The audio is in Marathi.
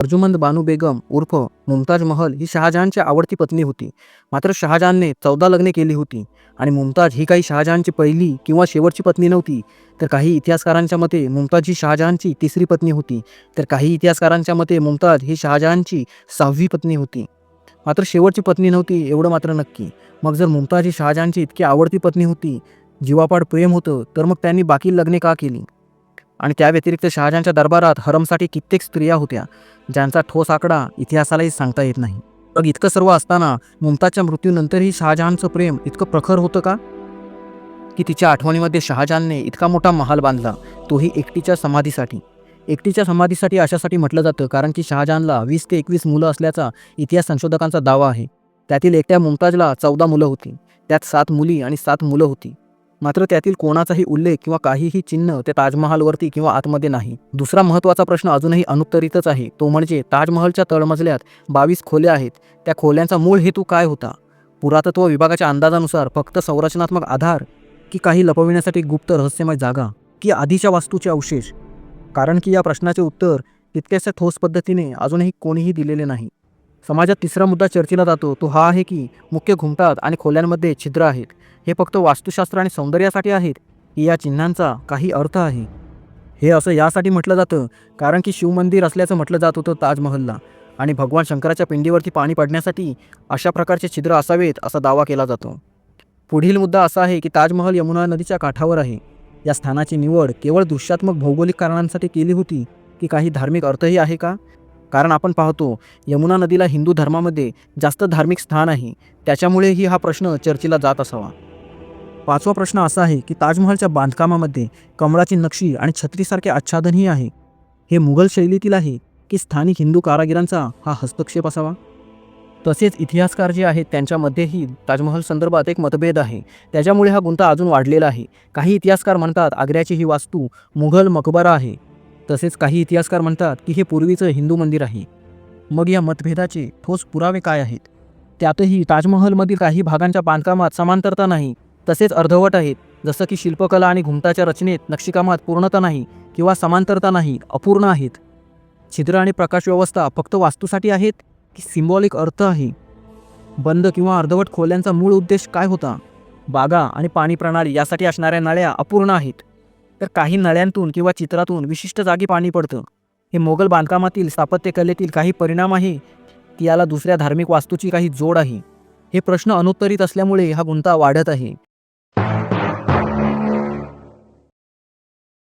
अर्जुमंद बानू बेगम उर्फ मुमताज महल ही शहाजहानची आवडती पत्नी होती. मात्र शहाजहानने 14 लग्ने केली होती आणि मुमताज ही काही शहाजहानची पहिली किंवा शेवटची पत्नी नव्हती. तर काही इतिहासकारांच्या मते मुमताज ही शहाजहानची तिसरी पत्नी होती. तर काही इतिहासकारांच्या मते मुमताज ही शहाजहानची 6वी पत्नी होती. मात्र शेवटची पत्नी नव्हती एवढं मात्र नक्की. मग जर मुमताज ही शहाजहानची इतकी आवडती पत्नी होती, जीवापाड प्रेम होतं, तर मग त्यांनी बाकी लग्ने का केली? आणि त्या व्यतिरिक्त शहाजहानच्या दरबारात हरमसाठी कित्येक स्त्रिया होत्या, ज्यांचा ठोस आकडा इतिहासालाही सांगता येत नाही. मग इतकं सर्व असताना मुमताजच्या मृत्यूनंतरही शहाजहानचं प्रेम इतकं प्रखर होतं का, की तिच्या आठवणीमध्ये शहाजहानने इतका मोठा महाल बांधला, तोही एकटीच्या समाधीसाठी? एकटीच्या समाधीसाठी अशासाठी म्हटलं जातं कारण की शहाजहानला 20 ते 21 मुलं असल्याचा इतिहास संशोधकांचा दावा आहे. त्यातील एकट्या मुमताजला 14 मुलं होती. त्यात 7 मुली आणि 7 मुलं होती. मात्र त्यातील कोणाचाही उल्लेख किंवा काहीही चिन्ह त्या ताजमहालवरती किंवा आतमध्ये नाही. दुसरा महत्त्वाचा प्रश्न अजूनही अनुत्तरितच आहे. तो म्हणजे ताजमहलच्या तळमजल्यात 22 खोल्या आहेत. त्या खोल्यांचा मूळ हेतू काय होता? पुरातत्व विभागाच्या अंदाजानुसार फक्त संरचनात्मक आधार, की काही लपविण्यासाठी गुप्त रहस्यमय जागा, की आधीच्या वास्तूचे अवशेष? कारण की या प्रश्नाचे उत्तर तितक्याशा ठोस पद्धतीने अजूनही कोणीही दिलेले नाही. समाजात तिसरा मुद्दा चर्चेला जातो तो हा आहे की मुख्य घुमटात आणि खोल्यांमध्ये छिद्र आहेत. हे फक्त वास्तुशास्त्र आणि सौंदर्यासाठी आहेत, की या चिन्हांचा काही अर्थ आहे? हे असं यासाठी म्हटलं जातं कारण की शिवमंदिर असल्याचं म्हटलं जात होतं ताजमहलला, आणि भगवान शंकराच्या पिंडीवरती पाणी पडण्यासाठी अशा प्रकारचे छिद्र असावेत असा दावा केला जातो. पुढील मुद्दा असा आहे की ताजमहल यमुना नदीच्या काठावर आहे. या स्थानाची निवड केवळ दृश्यात्मक भौगोलिक कारणांसाठी केली होती, की काही धार्मिक अर्थही आहे का? कारण आपण पाहतो यमुना नदीला हिंदू धर्मामध्ये जास्त धार्मिक स्थान आहे. त्याच्यामुळेही हा प्रश्न चर्चेला जात असावा. पाचवा प्रश्न असा आहे की ताजमहलच्या बांधकामामध्ये कमळाची नक्षी आणि छत्रीसारखे आच्छादनही आहे. हे मुघल शैलीतील आहे की स्थानिक हिंदू कारागिरांचा हा हस्तक्षेप असावा? तसेच इतिहासकार जे आहेत त्यांच्यामध्येही ताजमहल संदर्भात एक मतभेद आहे. त्याच्यामुळे हा गुंता अजून वाढलेला आहे. काही इतिहासकार म्हणतात आग्र्याची ही वास्तू मुघल मकबरा आहे. तसेच काही इतिहासकार म्हणतात की हे पूर्वीचं हिंदू मंदिर आहे. मग या मतभेदाचे ठोस पुरावे काय आहेत? त्यातही ताजमहलमधील काही भागांच्या बांधकामात समांतरता नाही, तसेच अर्धवट आहेत. जसं की शिल्पकला आणि घुमटाच्या रचनेत नक्षीकामात पूर्णता नाही किंवा समांतरता नाही, अपूर्ण आहेत. छिद्र आणि प्रकाश व्यवस्था फक्त वास्तूसाठी आहेत की सिम्बॉलिक अर्थ आहे? बंद किंवा अर्धवट खोल्यांचा मूळ उद्देश काय होता? बागा आणि पाणी प्रणाली यासाठी असणाऱ्या नळ्या अपूर्ण आहेत. तर काही नळ्यांतून किंवा चित्रातून विशिष्ट जागी पाणी पडतं. हे मोगल बांधकामातील स्थापत्यकलेतील काही परिणाम आहे की याला दुसऱ्या धार्मिक वास्तूची काही जोड आहे? हे प्रश्न अनुत्तरित असल्यामुळे हा गुंता वाढत आहे.